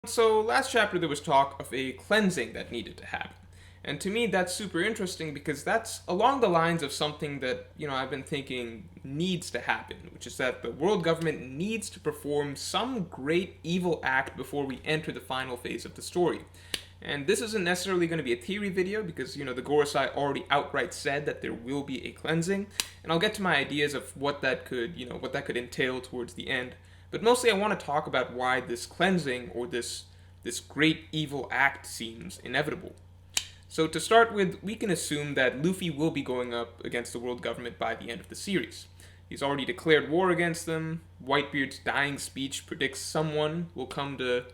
So, last chapter there was talk of a cleansing that needed to happen. And to me, that's super interesting because that's along the lines of something that, I've been thinking needs to happen, which is that the world government needs to perform some great evil act before we enter the final phase of the story. And this isn't necessarily going to be a theory video because, the Gorosei already outright said that there will be a cleansing. And I'll get to my ideas of what that could, what that could entail towards the end. But mostly I want to talk about why this cleansing or this great evil act seems inevitable. So to start with, we can assume that Luffy will be going up against the world government by the end of the series. He's already declared war against them. Whitebeard's dying speech predicts someone will come to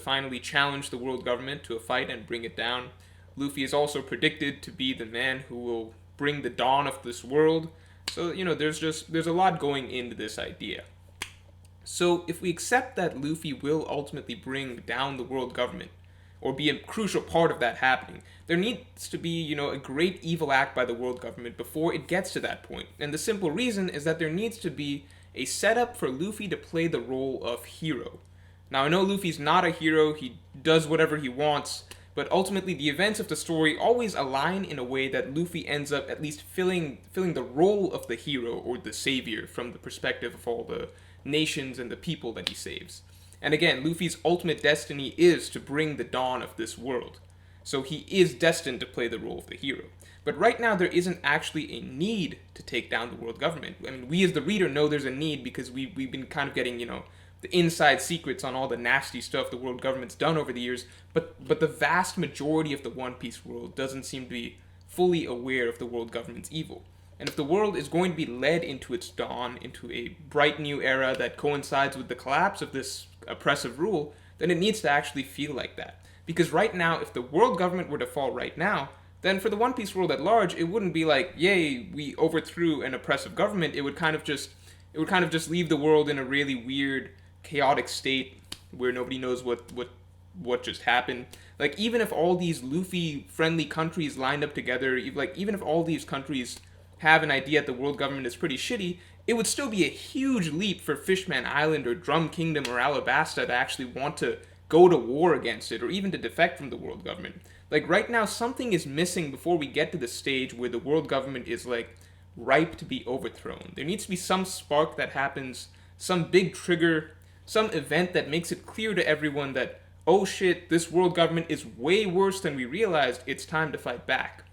finally challenge the world government to a fight and bring it down. Luffy is also predicted to be the man who will bring the dawn of this world. So, there's a lot going into this idea. So, if we accept that Luffy will ultimately bring down the world government, or be a crucial part of that happening, there needs to be, a great evil act by the world government before it gets to that point. And the simple reason is that there needs to be a setup for Luffy to play the role of hero. Now, I know Luffy's not a hero, he does whatever he wants, but ultimately the events of the story always align in a way that Luffy ends up at least filling the role of the hero or the savior from the perspective of all the nations and the people that he saves. And again, Luffy's ultimate destiny is to bring the dawn of this world. So he is destined to play the role of the hero. But right now there isn't actually a need to take down the world government. I mean, we as the reader know there's a need because we've been kind of getting, the inside secrets on all the nasty stuff the world government's done over the years, but the vast majority of the One Piece world doesn't seem to be fully aware of the world government's evil. And if the world is going to be led into its dawn, into a bright new era that coincides with the collapse of this oppressive rule, then it needs to actually feel like that. Because right now, if the world government were to fall right now, then for the One Piece world at large, it wouldn't be like, yay, we overthrew an oppressive government. It would kind of just leave the world in a really weird, chaotic state where nobody knows what just happened. Like, even if all these Luffy-friendly countries lined up together, even if all these countries have an idea that the world government is pretty shitty, it would still be a huge leap for Fishman Island or Drum Kingdom or Alabasta to actually want to go to war against it or even to defect from the world government. Like, right now, something is missing before we get to the stage where the world government is, ripe to be overthrown. There needs to be some spark that happens, some big trigger, some event that makes it clear to everyone that, oh shit, this world government is way worse than we realized, it's time to fight back.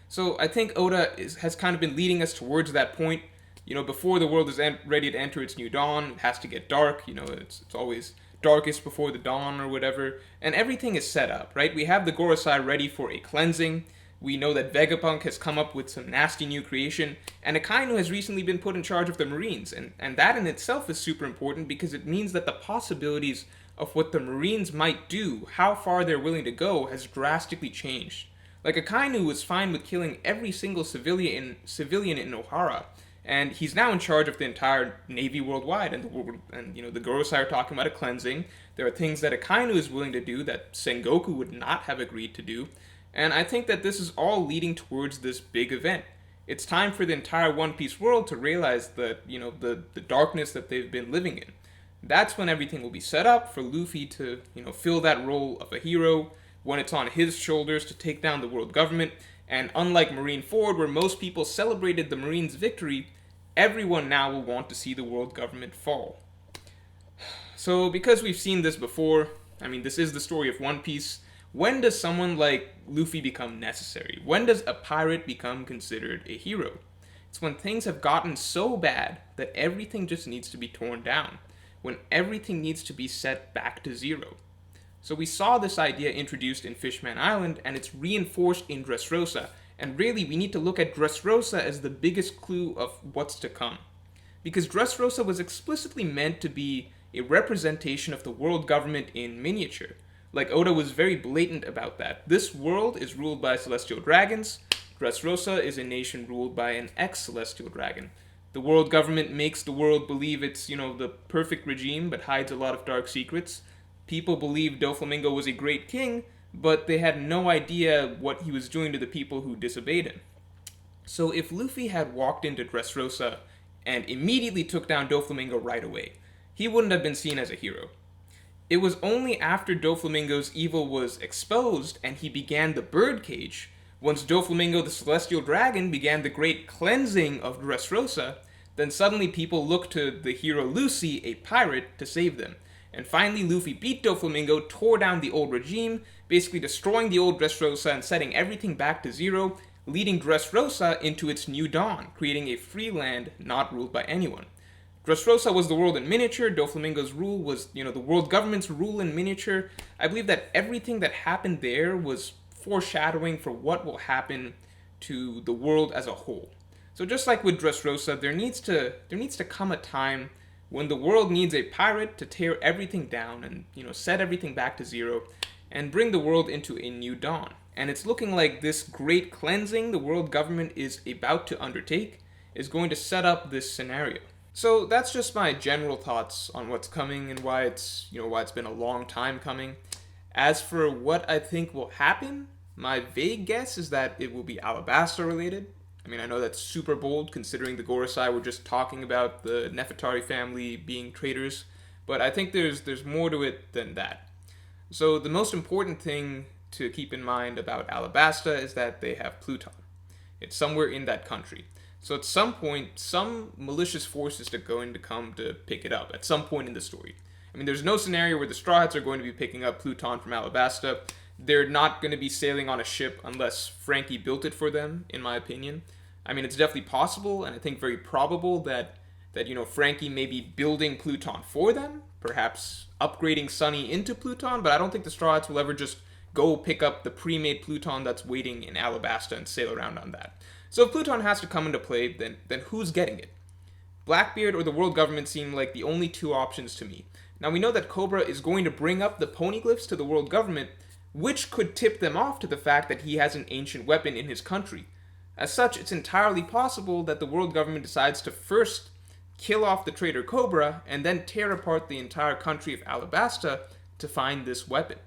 So I think Oda has kind of been leading us towards that point. Before the world is ready to enter its new dawn, it has to get dark. It's always darkest before the dawn or whatever. And everything is set up, right? We have the Gorosei ready for a cleansing. We know that Vegapunk has come up with some nasty new creation. And Akainu has recently been put in charge of the Marines. And that in itself is super important because it means that the possibilities of what the Marines might do, how far they're willing to go, has drastically changed. Like, Akainu was fine with killing every single civilian in Ohara, and he's now in charge of the entire Navy worldwide, and the Gorosei are talking about a cleansing. There are things that Akainu is willing to do that Sengoku would not have agreed to do, and I think that this is all leading towards this big event. It's time for the entire One Piece world to realize that, the darkness that they've been living in. That's when everything will be set up for Luffy to, fill that role of a hero, when it's on his shoulders to take down the world government. And unlike Marineford, where most people celebrated the Marines' victory, everyone now will want to see the world government fall. So, because we've seen this before, this is the story of One Piece, when does someone like Luffy become necessary? When does a pirate become considered a hero? It's when things have gotten so bad that everything just needs to be torn down, when everything needs to be set back to zero. So we saw this idea introduced in Fishman Island, and it's reinforced in Dressrosa, and really we need to look at Dressrosa as the biggest clue of what's to come. Because Dressrosa was explicitly meant to be a representation of the world government in miniature. Like, Oda was very blatant about that. This world is ruled by celestial dragons. Dressrosa is a nation ruled by an ex-celestial dragon. The world government makes the world believe it's, the perfect regime, but hides a lot of dark secrets. People believed Doflamingo was a great king, but they had no idea what he was doing to the people who disobeyed him. So if Luffy had walked into It was only after Doflamingo's evil was exposed and he began the birdcage, once Doflamingo the Celestial Dragon began the great cleansing of Dressrosa, then suddenly people looked to the hero Lucy, a pirate, to save them. And finally Luffy beat Doflamingo, tore down the old regime, basically destroying the old Dressrosa and setting everything back to zero, leading Dressrosa into its new dawn, creating a free land not ruled by anyone. Dressrosa was the world in miniature. Doflamingo's rule was, the world government's rule in miniature. I believe that everything that happened there was foreshadowing for what will happen to the world as a whole. So just like with Dressrosa, there needs to come a time when the world needs a pirate to tear everything down and, set everything back to zero and bring the world into a new dawn. And it's looking like this great cleansing the world government is about to undertake is going to set up this scenario. So that's just my general thoughts on what's coming and why it's been a long time coming. As for what I think will happen, my vague guess is that it will be Alabasta related. I mean, I know that's super bold considering the Gorosei were just talking about the Nefertari family being traitors, but I think there's more to it than that. So the most important thing to keep in mind about Alabasta is that they have Pluton. It's somewhere in that country. So at some point, some malicious forces are going to come to pick it up at some point in the story. I mean, there's no scenario where the Straw Hats are going to be picking up Pluton from Alabasta. They're not going to be sailing on a ship unless Frankie built it for them, in my opinion. I mean, it's definitely possible, and I think very probable that Frankie may be building Pluton for them, perhaps upgrading Sunny into Pluton, but I don't think the Straw Hats will ever just go pick up the pre-made Pluton that's waiting in Alabasta and sail around on that. So if Pluton has to come into play, then who's getting it? Blackbeard or the world government seem like the only two options to me. Now we know that Cobra is going to bring up the poneglyphs to the world government, which could tip them off to the fact that he has an ancient weapon in his country. As such, it's entirely possible that the world government decides to first kill off the traitor Cobra and then tear apart the entire country of Alabasta to find this weapon.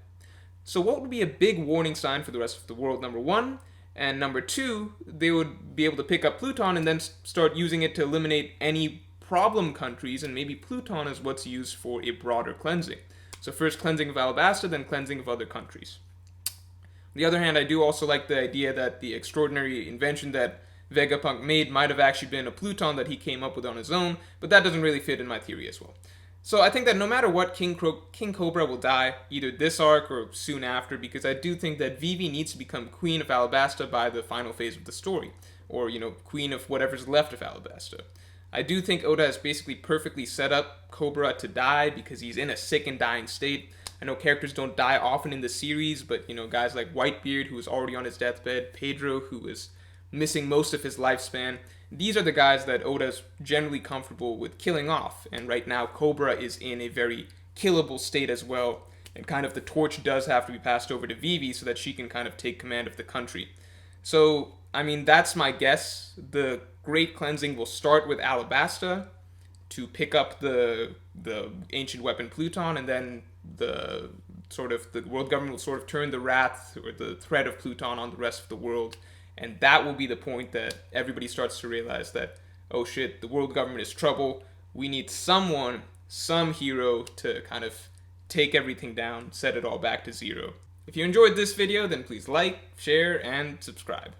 So what would be a big warning sign for the rest of the world, number one? And number two, they would be able to pick up Pluton and then start using it to eliminate any problem countries, and maybe Pluton is what's used for a broader cleansing. So first cleansing of Alabasta, then cleansing of other countries. On the other hand, I do also like the idea that the extraordinary invention that Vegapunk made might have actually been a Pluton that he came up with on his own, but that doesn't really fit in my theory as well. So I think that no matter what, King Cobra will die, either this arc or soon after, because I do think that Vivi needs to become Queen of Alabasta by the final phase of the story, or, Queen of whatever's left of Alabasta. I do think Oda has basically perfectly set up Cobra to die because he's in a sick and dying state. I know characters don't die often in the series, but, guys like Whitebeard, who is already on his deathbed, Pedro, who is missing most of his lifespan, these are the guys that Oda's generally comfortable with killing off, and right now Cobra is in a very killable state as well, and kind of the torch does have to be passed over to Vivi so that she can kind of take command of the country. So, I mean, that's my guess. The Great Cleansing will start with Alabasta to pick up the ancient weapon Pluton, and then the world government will sort of turn the wrath or the threat of Pluton on the rest of the world. And that will be the point that everybody starts to realize that, oh shit, the world government is trouble. We need some hero to kind of take everything down, set it all back to zero. If you enjoyed this video, then please like, share, and subscribe.